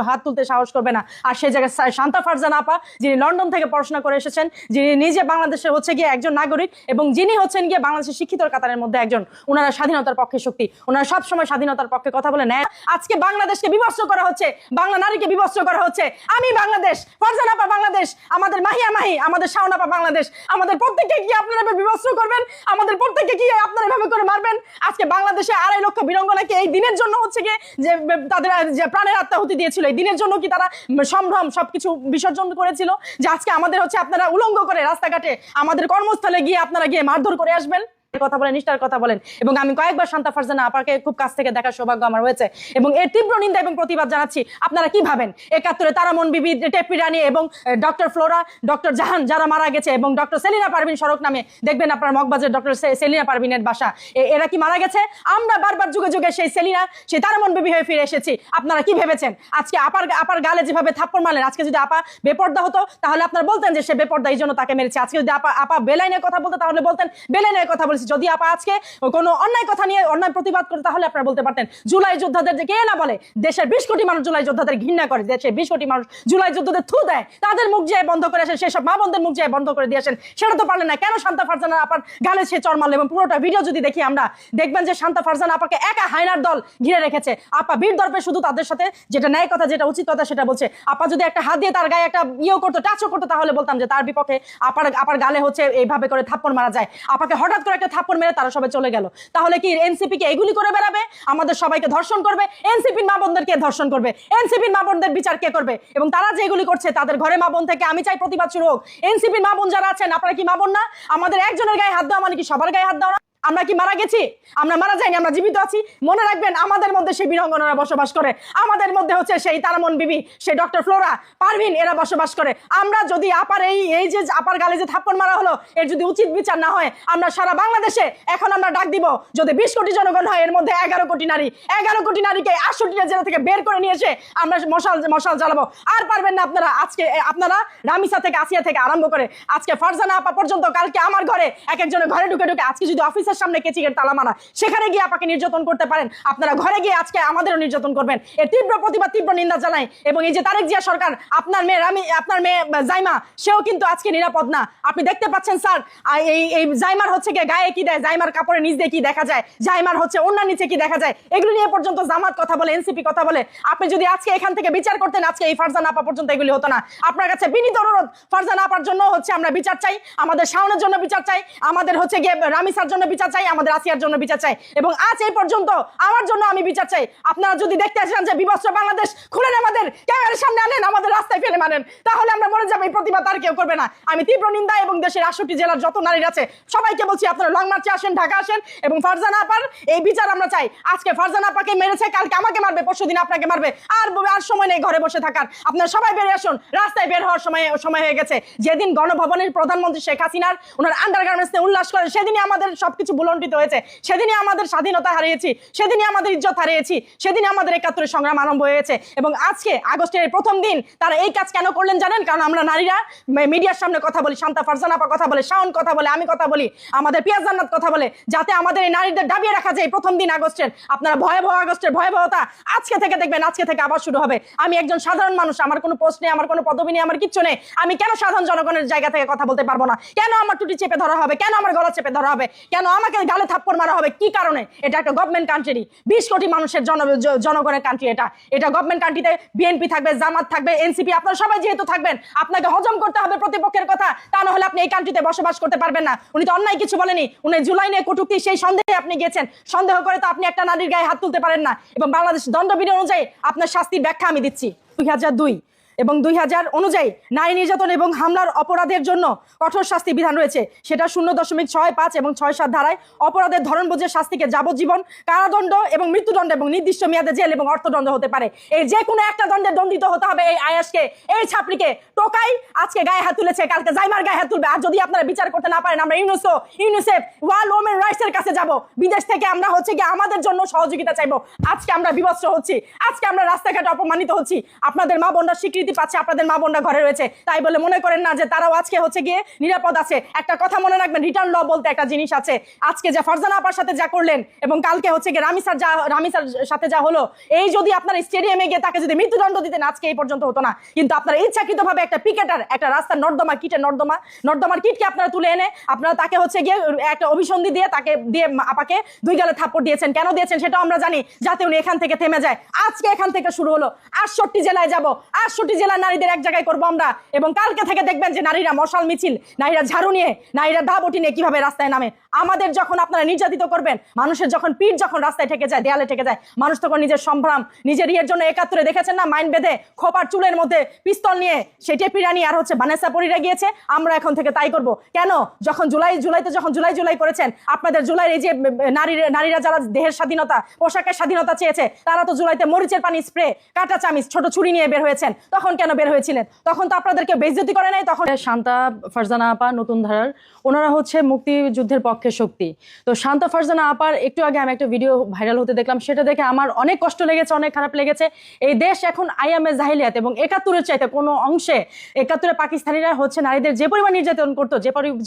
হাত তুলতে সাহস করবে না। আর সেই জায়গায় শান্তা ফারজানা আপা, যিনি লন্ডন থেকে পড়াশোনা করে এসেছেন, যিনি নিজে বাংলাদেশে হচ্ছে গিয়ে একজন নাগরিক, এবং যিনি হচ্ছেন গিয়ে বাংলাদেশের শিক্ষিতর কাতারের মধ্যে একজন, ওনারা স্বাধীনতার পক্ষে শক্তি, ওনারা সবসময় স্বাধীনতার পক্ষে কথা বলে নেয়। আজকে বাংলাদেশকে বিভস্ত করা হচ্ছে, বাংলা নারীকে বিভস্ত করা হচ্ছে। আমি বাংলাদেশ, ফারজানা আপা বাংলাদেশ, আমাদের মাহিয়া মাহি, আমাদের শাওন আপা বাংলাদেশ। আমাদের প্রত্যেককে কি আপনারা বিভস্ত করবেন? আমাদের প্রত্যেককে কি আপনারা এভাবে করে মারবেন? আজকে বাংলাদেশে 2.5 লক্ষ বীরাঙ্গনাকে এই দিনের জন্য হচ্ছে গিয়ে যে তাদের যে প্রাণের আত্মাহুতি দিয়েছিল, এই দিনের জন্য কি তারা সম্ভ্রম সবকিছু বিসর্জন করেছিল, যে আজকে আমাদের হচ্ছে আপনারা উলঙ্গ করে রাস্তাঘাটে আমাদের কর্মস্থলে গিয়ে আপনারা গিয়ে মারধর করে আসবেন? কথা বলেন, নিষ্ঠার কথা বলেন। এবং আমি কয়েকবার শান্তা ফারজানা আপাকে খুব কাছ থেকে দেখার সৌভাগ্য আমার হয়েছে, এবং এর তীব্র নিন্দা এবং প্রতিবাদ জানাচ্ছি। আপনারা কি ভাবেন 71-এ তারামন বিবি, টেপি রানী এবং ডক্টর ফ্লোরা, ডক্টর জাহান যারা মারা গেছে, এবং ডক্টর সেলিনা পারভিন সড়ক নামে দেখবেন আপনার মগবাজের ডক্টর সেলিনা পারভিনের বাসা, এরা কি মারা গেছে? আমরা বারবার যুগে যুগে সেই সেলিনা, সেই তারামন বিবি হয়ে ফিরে এসেছি। আপনারা কি ভেবেছেন আজকে আপার গালে যেভাবে থাপ্পড় মারলেন, আজকে যদি আপা বেপর্দা হতো তাহলে আপনারা বলতেন যে সে বেপর্দা, এই জন্য তাকে মেরেছে। আজকে যদি আপা বেলাইনের কথা বলতে তাহলে বলতেন বেলাইনের কথা বলেছি। যদি আপা আজকে কোনো অন্যায় কথা নিয়ে অন্যায় প্রতিবাদ করে তাহলে আপনারা বলতে পারতেন জুলাই যোদ্ধাদের, যে কে না বলে দেশের 20 কোটি মানুষ জুলাই যোদ্ধাদের ঘৃণা করে, দেশের 20 কোটি মানুষ জুলাই যোদ্ধাদের থু দেয়, তাদের মুখ যায় বন্ধ করে আসেন, সেসব মা বোনদের মুখ যায় বন্ধ করে দিয়ে আসেন, সেটা তো পারলেন না। কেন শান্তা ফারজানা আপার গালে সে চড় মারল? এবং পুরোটা ভিডিও যদি দেখি আমরা, দেখবেন যে শান্তা ফারজানা আপাকে একা হায়নার দল ঘিরে রেখেছে। আপা বীর দর্পে শুধু তাদের সাথে যেটা ন্যায় কথা, যেটা উচিত কথা সেটা বলছে। আপা যদি একটা হাত দিয়ে তার গায়ে একটা করতো, টাচও করতো, তাহলে বলতাম যে তার বিপক্ষে আপার গালে হচ্ছে এইভাবে করে থাপ্পড় মারা যায়। আপাকে হঠাৎ করে একটা থাপ্পড় মেরে তারা সবাই চলে গেল। তাহলে কি এনসিপি কে এগুলি করে বেড়াবে? আমাদের সবাইকে ধর্ষণ করবে? এনসিপির মা বোনদেরকে ধর্ষণ করবে? এনসিপির মা বোনদের বিচার কে করবে? এবং তারা যে এগুলি করছে তাদের ঘরে মা বোন থেকে আমি চাই প্রতিবাদ শুরু হোক। এনসিপির মা বোন যারা আছেন, আপনারা কি মা বোন না? আমাদের একজনের গায়ে হাত দেওয়া মানে কি সবার গায়ে হাত দেওয়া না? আমরা কি মারা গেছি? আমরা মারা যাইনি, আমরা জীবিত আছি। মনে রাখবেন আমাদের মধ্যে সেই বীরাঙ্গনারা বসবাস করে, আমাদের মধ্যে হচ্ছে সেই তারামন বিবি, সেই ডক্টর ফ্লোরা, পারভিন, এরা বসবাস করে। আমরা যদি আপার এই যে আপার গালে যে থাপ্পড় মারা হলো, এর যদি উচিত বিচার না হয়, আমরা সারা বাংলাদেশে এখন আমরা ডাক দিব, যদি 20 কোটি জনগণ হয়, এর মধ্যে 11 কোটি নারী, 11 কোটি নারীকে 68টা জেলা থেকে বের করে নিয়ে এসে আমরা মশাল জ্বালাবো। আর পারবেন না আপনারা। আজকে আপনারা রামিসা থেকে, আসিয়া থেকে আরম্ভ করে আজকে ফারজানা আপা পর্যন্ত, কালকে আমার ঘরে এক একজনের ঘরে ঢুকে আজকে যদি অফিসের সামনে কেচিকের তালা মারা, সেখানে গিয়ে আপাকে নির্যাতন করতে পারেন, আপনারা ঘরে গিয়ে আজকে আমাদেরও নির্যাতন করবেন। এর তীব্র প্রতিবাদ, তীব্র নিন্দা জানাই। এবং এই যে তারেক জিয়া সরকার, আপনার মেয়ে জাইমা, সেও কিন্তু আজকে নিরাপদ না। আপনি দেখতে পাচ্ছেন স্যার, এই জাইমার হচ্ছে গিয়ে গায়ে কি দেয়, জাইমার কাপড়ের নিচ দিয়ে কি দেখা যায়, জাইমার হচ্ছে ওড়নার নিচে কি দেখা যায়, এগুলো নিয়ে পর্যন্ত জামাত কথা বলে, এনসিপি কথা বলে। আপনি যদি আজকে এখান থেকে বিচার করতেন, আজকে এই ফারজানা আপা পর্যন্ত এগুলি হতো না। আপনার কাছে বিনীত অনুরোধ, ফারজানা আপার জন্য হচ্ছে আমরা বিচার চাই, আমাদের শাওনের জন্য বিচার চাই, আমাদের হচ্ছে গিয়ে রামিসার জন্য বিচার চাই, আমাদের আসিয়ার জন্য বিচার চাই, এবং আজ এই পর্যন্ত আমার জন্য আমি বিচার চাই। আপনারা যদি দেখতে চান যে বিভৎস বাংলাদেশ, খুলেন আমাদের ক্যামেরার সামনে, আনেন, আমাদের রাস্তায় ফেলে মানেন, তাহলে আমরা মরে যাবো। এই প্রতিবাদ আর কেউ করবে না। আমি তীব্র নিন্দা, এবং দেশের 68 জেলার যত নারী আছে সবাইকে বলছি, আপনারা লং মার্চে আসেন, ঢাকা আসেন, এবং ফারজানা আপার এই বিচার আমরা চাই। আজকে ফারজানা আপাকে মেরেছে, কালকে আমাকে মারবে, পরশুদিন আপনাকে মারবে। আর সময় নেই ঘরে বসে থাকার। আপনারা সবাই বেরিয়ে আসুন, রাস্তায় বের হওয়ার সময় হয়ে গেছে। যেদিন গণভবনের প্রধানমন্ত্রী শেখ হাসিনার ওনার আন্ডারগার্মেন্টস নিয়ে উল্লাস করেন, সেদিনই আমাদের সবকিছু ভুলণ্ঠিত হয়েছে, সেদিনই আমাদের স্বাধীনতা হারিয়েছি, সেদিনই আমাদের ইজ্জত হারিয়েছি, সেদিনই আমাদের 71 সংগ্রাম আরম্ভ হয়েছে। এবং আজকে আগস্টের প্রথম দিন তারা এই কাজ কেন করলেন জানেন? কারণ আমরা নারীরা মিডিয়ার সামনে কথা বলি, শান্তা ফারজানা আপা কথা বলে, শাওন কথা বলে, আমি কথা বলি, আমাদের পিয়াজ জান্নাত কথা বলে, যাতে আমাদের এই নারীদের দাবিয়ে রাখা যায়। প্রথম দিন আগস্টের, আপনারা ভয়াবহ আগস্টের ভয়াবহতা আজকে থেকে দেখবেন, আজকে থেকে আবার শুরু হবে। আমি একজন সাধারণ মানুষ, আমার কোনো পোস্ট নেই, আমার কোনো পদবি নেই, আমার কিচ্ছু নেই। আমি কেন সাধারণ জনগণের জায়গা থেকে কথা বলতে পারবো না? কেন আমার টুটি চেপে ধরা হবে? কেন আমার গলা চেপে ধরা হবে? কেন আমাকে গালে থাপ্পড় মারা হবে? কি কারণে? এটা একটা গভর্নমেন্ট কান্ট্রি, 20 কোটি মানুষের জনগণের কান্ট্রি। এটা গভর্নমেন্ট কান্ট্রিতে বিএনপি থাকবে, জামাত থাকবে, এনসিপি, আপনারা সবাই যেহেতু থাকবেন, আপনাকে হজম করতে হবে প্রতিপক্ষের কথা, তা না হলে আপনি এই কান্ট্রিতে বসবাস করতে পারবেন না। উনি তো অন্যায় কিছু বলেনি, উনি জুলাই নিয়ে কটূক্তি, সেই সন্দেহে আপনি গেছেন। সন্দেহ করে তো আপনি একটা নারীর গায়ে হাত তুলতে পারেন না। এবং বাংলাদেশ দণ্ডবিধি অনুযায়ী আপনার শাস্তির ব্যাখ্যা আমি দিচ্ছি। 2002 এবং 2000 অনুযায়ী নারী নির্যাতন এবং হামলার অপরাধের জন্য কঠোর শাস্তি বিধান রয়েছে। সেটা 0.65 এবং 6.7 ধারায় অপরাধের ধরন বুঝে শাস্তিকে যাবজ্জীবন কারাদণ্ড এবং মৃত্যুদণ্ড এবং নির্দিষ্ট মেয়াদে জেল এবং অর্থদণ্ড হতে পারে। এই যে কোনো একটা দণ্ডে দণ্ডিত হতে হবে এই আয়াসকে, এই ছাপড়িকে। টোকাই আজকে গায়ে হাত তুলেছে, কালকে জাইমার গায়ে হাত তুলবে। আর যদি আপনারা বিচার করতে না পারেন, আমরা ইউনিসেফ, ওয়ার্ল্ড ওমেন রাইটস এর কাছে যাব। বিদেশ থেকে আমরা হচ্ছে গিয়ে আমাদের জন্য সহযোগিতা চাইবো। আজকে আমরা বিভৎস হচ্ছি, আজকে আমরা রাস্তাঘাটে অপমানিত হচ্ছি। আপনাদের মা বোনরা স্বীকৃতি পাচ্ছে, আপনাদের মা বোনরা ঘরে রয়েছে, তাই বলে মনে করেন না যে তারাও আজকে হচ্ছে গিয়ে নিরাপদ আছে। একটা কথা মনে রাখবেন, রিটার্ন ল বলতে একটা জিনিস আছে। আজকে যে ফারজানা আপার সাথে যা করলেন, এবং কালকে হচ্ছে গিয়ে রামিসার সাথে যা হলো, এই যদি আপনার স্টেডিয়ামে গিয়ে তাকে যদি মৃত্যুদণ্ড দিতেন, আজকে এই পর্যন্ত হতো না। কিন্তু আপনারা ইচ্ছাকৃতভাবে একটা পিকেটার, একটা রাস্তার নর্দমার কিটকে আপনারা তুলে এনে আপনারা তাকে হচ্ছে গিয়ে একটা অভিসন্ধি দিয়ে আপাকে 2 গালে থাপ্পড় দিয়েছেন। কেন দিয়েছেন সেটাও আমরা জানি, যাতে উনি এখান থেকে থেমে যায়। আজকে এখান থেকে শুরু হলো, 68 জেলায় যাব, 68 জেলার নারীদের এক জায়গায় করবো আমরা। এবং কালকে থেকে দেখবেন যে নারীরা মশাল মিছিল, নারীরা ঝাড়ু নিয়ে, নারীরা দাবটি নিয়ে কিভাবে রাস্তায় নামে। আমাদের যখন আপনারা নির্যাতিত করবেন, মানুষের যখন পিঠ যখন রাস্তায় ঠেকে যায়, দেয়ালে ঠেকে যায়, মানুষ তখন নিজের সম্ভ্রম, নিজের ইয়ের জন্য 71 দেখেছেন না, মাইন বেঁধে খোপার চুলের মধ্যে পিস্তল নিয়ে সেই টেপিরানি আর হচ্ছে ভানেসা পরিরা গিয়েছে। আমরা এখন থেকে তাই করব। কেন? যখন জুলাই করেছেন, আপনাদের জুলাইয়ের এই যে নারীরা যারা দেহের স্বাধীনতা, পোশাকের স্বাধীনতা চেয়েছে, তারা তো জুলাইতে মরিচের পানি স্প্রে, কাঁটা চামিচ, ছোট ছুরি নিয়ে বের হয়েছেন। তখন কেন বের হয়েছিলেন? তখন তো আপনাদেরকে বেইজ্জতি করে নাই। তখন শান্তা ফারজানা আপা, নতুন ধারার, ওনারা হচ্ছে মুক্তিযুদ্ধের পক্ষের শক্তি। তো শান্তা ফারজানা আপার একটু আগে আমি একটা ভিডিও ভাইরাল হতে দেখলাম, সেটা দেখে আমার অনেক কষ্ট লেগেছে, অনেক খারাপ লেগেছে। এই দেশ এখন আইএমএ জাহিলিয়াত, এবং 71-এর চাইতে কোনো অংশে 71-এ পাকিস্তানিরা হচ্ছে নারীদের যে পরিমাণ নির্যাতন করতো,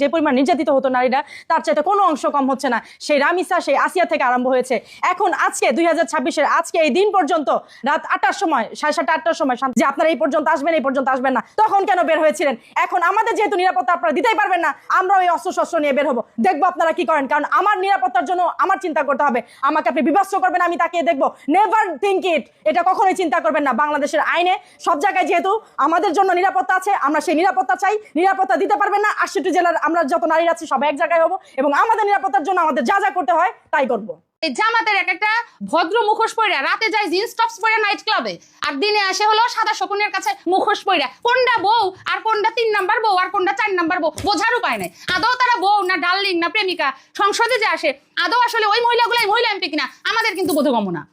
যে পরিমাণ নির্যাতিত হতো নারীরা, তার চাইতে কোনো অংশ কম হচ্ছে না। সেই রামিসা, সেই আসিয়া থেকে আরম্ভ হয়েছে। এখন আজকে 2026-এর আজকে এই দিন পর্যন্ত রাত 8টার সময়, 7:30 8টার সময় যে আপনারা এই পর্যন্ত আসবেন না, তখন কেন বের হয়েছিলেন? এখন আমাদের যেহেতু নিরাপত্তা আপনারা দিতেই পারবেন না, আমরা ওই অস্ত্র নিয়ে বের হবো, দেখবো আপনারা কি করেন। কারণ আমার নিরাপত্তার জন্য আমার চিন্তা করতে হবে। আমাকে আপনি বিভৎস করবেন, আমি তাকিয়ে দেখবো, নেভার থিঙ্ক ইট। এটা কখনোই চিন্তা করবেন না। বাংলাদেশের আইনে সব জায়গায় যেহেতু আমাদের জন্য নিরাপত্তা আছে, আমরা সেই নিরাপত্তা চাই। নিরাপত্তা দিতে পারবেন না, 68 জেলার আমরা যত নারী আছি সব এক জায়গায় হবো, এবং আমাদের নিরাপত্তার জন্য আমাদের যা যা করতে হয় তাই করবো। এই জামাতের একটা ভদ্র মুখোশ পইরা রাতে যায় জিন্স টপস পরে নাইট ক্লাবে, আর দিনে আসে হলো সাদা শকুনের কাছে মুখোশ পইরা। কোনটা বউ আর কোনটা 3 নাম্বার বউ আর কোনটা 4 নাম্বার বউ বোঝার উপায় নাই। আদৌ তারা বউ না ডার্লিং না প্রেমিকা, সংসদে যে আসে আদৌ আসলে ওই মহিলাগুলাই মহিলা এমপি কিনা আমাদের কিন্তু বোধগম্য না।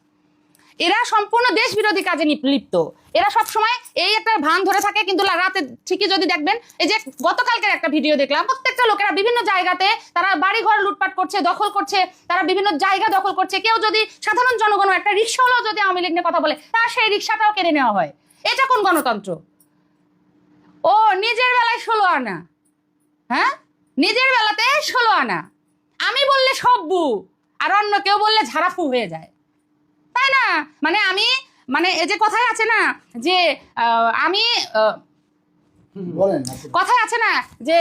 এরা সম্পূর্ণ দেশ বিরোধী কাজে লিপ্ত। এরা সবসময় এই একটা ভান ধরে থাকে, কিন্তু রাতে ঠিকই যদি দেখবেন, এই যে গতকালকের একটা ভিডিও দেখলাম, প্রত্যেকটা লোকেরা বিভিন্ন জায়গাতে তারা বাড়ি ঘর লুটপাট করছে, দখল করছে, তারা বিভিন্ন জায়গা দখল করছে। কেউ যদি সাধারণ জনগণ একটা রিক্সাওয়ালাও যদি আওয়ামী লীগ নিয়ে কথা বলে, তার সেই রিক্সাটাও কেড়ে নেওয়া হয়। এটা কোন গণতন্ত্র? ও নিজের বেলায় 16 আনা, হ্যাঁ নিজের বেলাতে 16 আনা, আমি বললে সব্বু আর অন্য কেউ বললে ঝাড়াফু হয়ে যায়, তাই না? মানে এই যে কথায় আছে না যে কথায় আছে না যে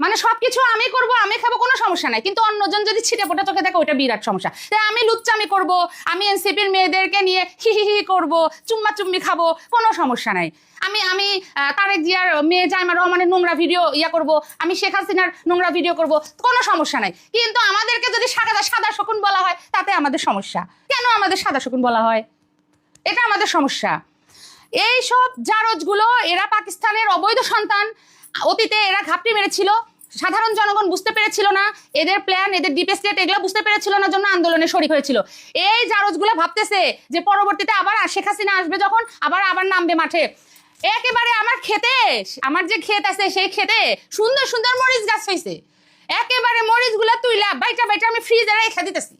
মানে সবকিছু আমি করব, আমি খাবো, কোনো সমস্যা নাই, কিন্তু অন্যজন যদি ছিটে পোটা চোখে দেখে ওইটা বিরাট সমস্যা। তাই আমি লুচ্চামি করব, আমি এনসিপির মেয়েদেরকে নিয়ে হি হি হি করবো, চুম্মা চুম্মি খাবো, কোনো সমস্যা নাই। আমি তারেক জিয়ার মেয়ে জাইমা রহমানের নোংরা ভিডিও করব, আমি শেখ হাসিনার নোংরা ভিডিও করব, কোনো সমস্যা নাই। কিন্তু আমাদেরকে যদি সাদা শকুন বলা হয় তাতে আমাদের সমস্যা। কেন আমাদের সাদা শকুন বলা হয়? এটা আমাদের সমস্যা। এই সব জারজগুলো এরা পাকিস্তানের অবৈধ সন্তান। অতীতে এরা ঘাপটি মেরেছিল, সাধারণ জনগণ বুঝতে পেরেছিল না এদের প্ল্যান, এদের ডিপ স্টেট এগুলো বুঝতে পেরেছিল না, জন্য আন্দোলনে শরিক হয়েছিল। এই জারজগুলো ভাবতেছে যে পরবর্তীতে আবার শেখ হাসিনা আসবে যখন আবার নামবে মাঠে। একেবারে আমার যে ক্ষেত আছে সেই ক্ষেতে সুন্দর সুন্দর মরিচ গাছ হয়েছে, একেবারে মরিচগুলা তুইলা বাইটা আমি ফ্রিজে রেখে দিতেছি।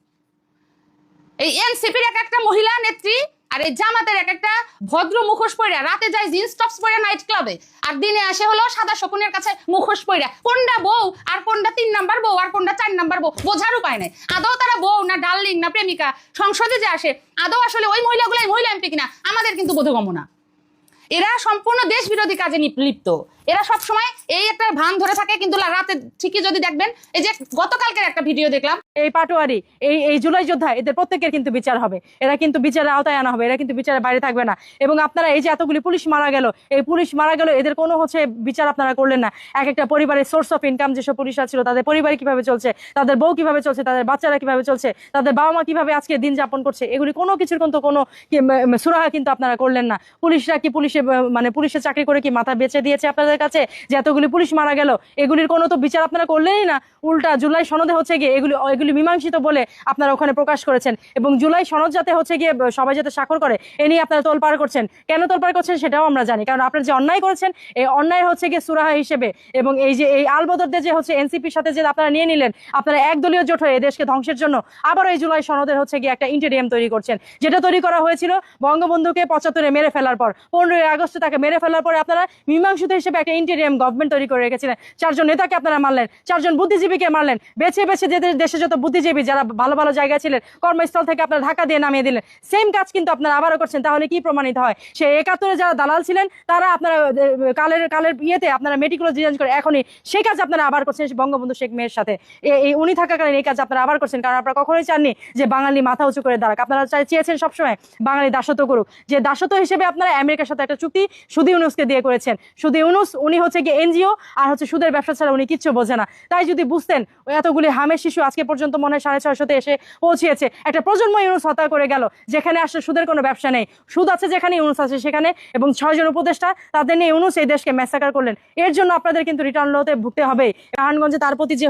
এই এনসিপির একটা মহিলা নেত্রী আর এই জামাতের একটা ভদ্র মুখোশ পইরা রাতে যায় জিন্স টপস পরে নাইট ক্লাবে, আর দিনে আসে হলো সাদা শকুনের কাছে মুখোশ পইরা। কোনটা বউ আর কোনটা 3 নাম্বার বউ আর কোনটা 4 নাম্বার বউ বোঝার উপায় নাই। আদৌ তারা বউ না ডার্লিং না প্রেমিকা, সংসদে যে আসে আদৌ আসলে ওই মহিলাগুলাই মহিলা এমপি কিনা আমাদের কিন্তু বোধগম্য না। এরা সম্পূর্ণ দেশ বিরোধী কাজে লিপ্ত। এরা সবসময় এই একটা ভান ধরে থাকে, কিন্তু রাতে ঠিকই যদি দেখবেন, এই যে গতকালকের একটা ভিডিও দেখলাম, এই পাটোয়ারি এই জুলাই যোদ্ধা এদের প্রত্যেকের কিন্তু বিচার হবে, এরা কিন্তু বিচারের আওতায় আনা হবে, এরা কিন্তু বিচারের বাইরে থাকবে না। এবং আপনারা এই যে এতগুলি পুলিশ মারা গেল, এই পুলিশ মারা গেল, এদের কোনো বিচার আপনারা করলেন না। একটা পরিবারের সোর্স অফ ইনকাম যেসব পুলিশরা ছিল, তাদের পরিবার কিভাবে চলছে, তাদের বউ কিভাবে চলছে, তাদের বাচ্চারা কিভাবে চলছে, তাদের বাবা মা কিভাবে আজকে দিন যাপন করছে, এগুলি কোনো কিছুর কিন্তু কোনো সুরাহা কিন্তু আপনারা করলেন না। পুলিশরা কি পুলিশের চাকরি করে কি মাথা বেঁচে দিয়েছে আপনাদের কাছে যে এতগুলি পুলিশ মারা গেল? এগুলির কোনো তো বিচার আপনারা করলেনই না। উল্টা জুলাই সনদে গিয়ে এগুলি মীমাংসিত বলে আপনারা ওখানে প্রকাশ করেছেন, এবং জুলাই সনদ যাতে গিয়ে সবাই যাতে স্বাক্ষর করে এ নিয়ে আপনারা তোলপাড় করছেন। কেন তোলপাড় করছেন সেটাও আমরা জানি, কারণ আপনারা যে অন্যায় করেছেন এই অন্যায়ের গিয়ে সুরাহা হিসেবে, এবং এই আলবদরদের যে এনসিপির সাথে যে আপনারা নিয়ে নিলেন, আপনারা একদলীয় জোট হয়ে দেশকে ধ্বংসের জন্য আবার এই জুলাই সনদের গিয়ে একটা ইন্টেরিয়াম তৈরি করছেন, যেটা তৈরি করা হয়েছিল বঙ্গবন্ধুকে 75-এ মেরে ফেলার পর, 15 আগস্টে তাকে মেরে ফেলার পরে আপনারা মীমাংসিত হিসেবে একটা ইন্টেরিয়াম গভর্নমেন্ট তৈরি করে রেখেছিলেন। 4 জন নেতাকে আপনারা মারলেন, 4 জন বুদ্ধিজীবীকে মারলেন, বেছে যে দেশে যত বুদ্ধিজীবী যারা ভালো ভালো জায়গায় ছিলেন কর্মস্থল থেকে আপনারা ঢাকা দিয়ে নামিয়ে দিলেন। সেম কাজ কিন্তু আপনারা আবারও করছেন। তাহলে কি প্রমাণিত হয়? সে 71-এ যারা দালাল ছিলেন তারা আপনারা কালের ইয়েতে আপনারা মেটিকুলাস ডিজাইন করে এখনই সেই কাজ আপনারা আবার করছেন বঙ্গবন্ধু শেখ মেয়ের সাথে। উনি থাকাকালীন এই কাজ আপনারা আবার করছেন, কারণ আপনারা কখনোই চাননি যে বাঙালি মাথা উঁচু করে দাঁড়াক। আপনারা চেয়েছেন সবসময় বাঙালি দাসত্ব করুক, যে দাসত্ব হিসেবে আপনারা আমেরিকার সাথে একটা চুক্তি সুদি ইউনুসকে দিয়ে করেছেন। সুদি ইউনুস উনি গিয়ে এনজিও আর সুদের ব্যবসা ছাড়া উনি কিচ্ছু বোঝে না। তাই যদি বুঝতেন, এতগুলি হামের শিশু আজকে পর্যন্ত মনে হয় 650-তে এসে পৌঁছিয়েছে। একটা প্রজন্ম ইউনুস হত্যা করে গেল, যেখানে আসলে সুদের কোনো ব্যবসা নেই, সুদ আছে যেখানে ইউনুস আছে সেখানে, এবং 6 জন উপদেষ্টা তাদের নিয়ে ইউনুস এই দেশকে ম্যাসাকার করলেন। এর জন্য আপনাদের কিন্তু রিটার্ন লোতে ভুগতে হবে। নারায়ণগঞ্জে তার প্রতি যে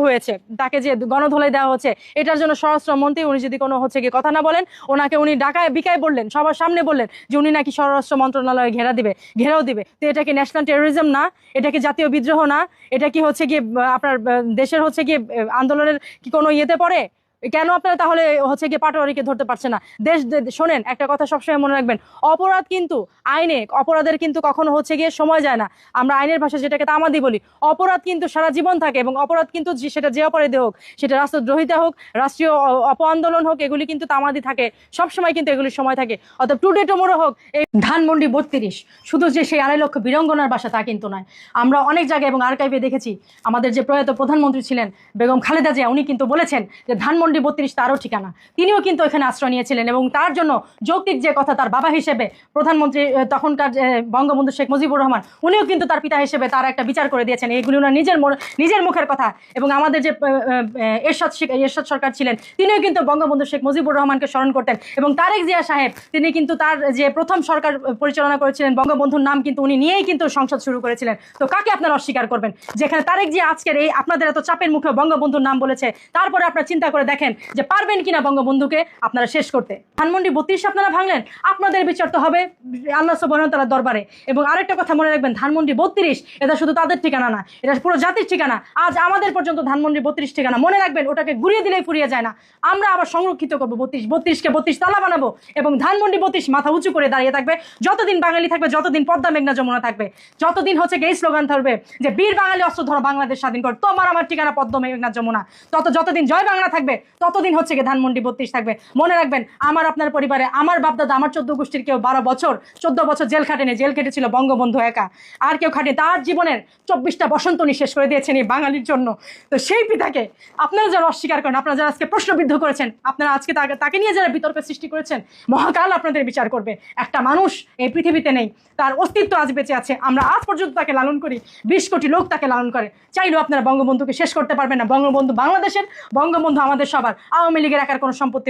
হয়েছে, তাকে যে গণধোলাই দেওয়া হচ্ছে, এটার জন্য স্বরাষ্ট্রমন্ত্রী উনি যদি কোনো গিয়ে কথা না বলেন, ওনাকে উনি বিকায় বললেন, সবার সামনে বললেন যে উনি নাকি স্বরাষ্ট্র মন্ত্রণালয়ে ঘেরাও দিবে। তো এটা কি ন্যাশনাল টেরোরিজম না? এটা কি জাতীয় বিদ্রোহ না? এটা কি গিয়ে আপনার দেশের গিয়ে আন্দোলনের কি কোনো ইয়েতে পড়ে? কেন আপনারা তাহলে গিয়ে পাটোয়ারিকে ধরতে পারছে না? শোনেন, একটা কথা সবসময় মনে রাখবেন, অপরাধ কিন্তু অপরাধের কিন্তু কখনো গিয়ে সময় যায় না। আমরা আইনের ভাষা যেটাকে তামাদি বলি, অপরাধ কিন্তু সারা জীবন থাকে, এবং অপরাধ কিন্তু সেটা যে অপরাধে হোক, সেটা রাষ্ট্রদ্রোহিতা হোক, রাষ্ট্রীয় আন্দোলন হোক, এগুলি কিন্তু তামাদি থাকে সবসময়, কিন্তু এগুলির সময় থাকে। অর্থাৎ টুডে টুমোরো হোক। এই ধানমন্ডি 32 শুধু যে সেই 2.5 লক্ষ বীরাঙ্গনার বাসা তা কিন্তু নয়। আমরা অনেক জায়গায় এবং আর্কাইভে দেখেছি, আমাদের যে প্রয়াত প্রধানমন্ত্রী ছিলেন বেগম খালেদা জিয়া, উনি কিন্তু বলেছেন যে ধানমন্ডি ধানমন্ডি 32 তারও ঠিকানা। তিনিও কিন্তু এখানে আশ্রয় নিয়েছিলেন এবং তার জন্য যৌক্তিক যে কথা, তার বাবা হিসেবে প্রধানমন্ত্রী তখনকার বঙ্গবন্ধু শেখ মুজিবুর রহমান, উনিও কিন্তু তার পিতা হিসেবে তার একটা বিচার করে দিয়েছেন। এগুলি ওনার নিজের মুখের কথা। এবং আমাদের যে এরশাদ সরকার ছিলেন, তিনিও কিন্তু বঙ্গবন্ধু শেখ মুজিবুর রহমানকে স্মরণ করতেন। এবং তারেক জিয়া সাহেব, তিনি কিন্তু তার যে প্রথম সরকার পরিচালনা করেছিলেন, বঙ্গবন্ধুর নাম কিন্তু উনি নিয়েই কিন্তু সংসদ শুরু করেছিলেন। তো কাকে আপনারা অস্বীকার করবেন? যেখানে তারেক জিয়া আজকের এই আপনাদের এত চাপের মুখে বঙ্গবন্ধুর নাম বলেছে, তারপরে আপনারা চিন্তা করে দেখেন যে পারবেন কিনা বঙ্গবন্ধুকে আপনারা শেষ করতে। ধানমন্ডি 32 আপনারা ভাঙলেন, আপনাদের বিচার তো হবে আল্লাহ সুবহানাহু ওয়া তাআলার দরবারে। এবং আরেকটা কথা মনে রাখবেন, ধানমন্ডি 32 এটা শুধু তাদের ঠিকানা না, এটা পুরো জাতির ঠিকানা। আজ আমাদের পর্যন্ত ধানমন্ডি 32 ঠিকানা। মনে রাখবেন, ওটাকে ঘুরিয়ে দিলেই ফুরিয়ে যায় না। আমরা আবার সংরক্ষিত করবো 32কে 32 তালা বানাবো এবং ধানমন্ডি 32 মাথা উঁচু করে দাঁড়িয়ে থাকবে যতদিন বাঙালি থাকবে, যতদিন পদ্মা মেঘনা যমুনা থাকবে, যতদিন হচ্ছে এই স্লোগান থাকবে যে বীর বাঙালি অস্ত্র ধরো বাংলাদেশ স্বাধীন কর, তোমার আমার ঠিকানা পদ্মা মেঘনা যমুনা। যতদিন জয় বাংলা থাকবে, ততদিন হচ্ছে ধানমন্ডি 32 থাকবে। মনে রাখবেন, আমার আপনার পরিবারে আমার বাপদাদা, আমার 14 গোষ্ঠীর কেউ 14 বছর জেল খাটেনি। জেল কেটেছিল বঙ্গবন্ধু একা, আর কেউ খাটে। তার জীবনের 24টা বসন্ত উনি শেষ করে দিয়েছেন এই বাঙালির জন্য। তো সেই পিতাকে আপনারা যারা অস্বীকার করেন, আপনারা যারা আজকে প্রশ্নবিদ্ধ করেছেন, আপনারা আজকে তাকে নিয়ে যারা বিতর্ক সৃষ্টি করেছেন, মহাকাল আপনাদের বিচার করবে। একটা মানুষ এই পৃথিবীতে নেই, তার অস্তিত্ব আজ বেঁচে আছে। আমরা আজ পর্যন্ত তাকে লালন করি, 20 কোটি লোক তাকে লালন করে। চাইলেও আপনারা বঙ্গবন্ধুকে শেষ করতে পারবেন না। বঙ্গবন্ধু বাংলাদেশের, বঙ্গবন্ধু আমাদের সবার। আওয়ামী লীগের একার কোনো সম্পত্তি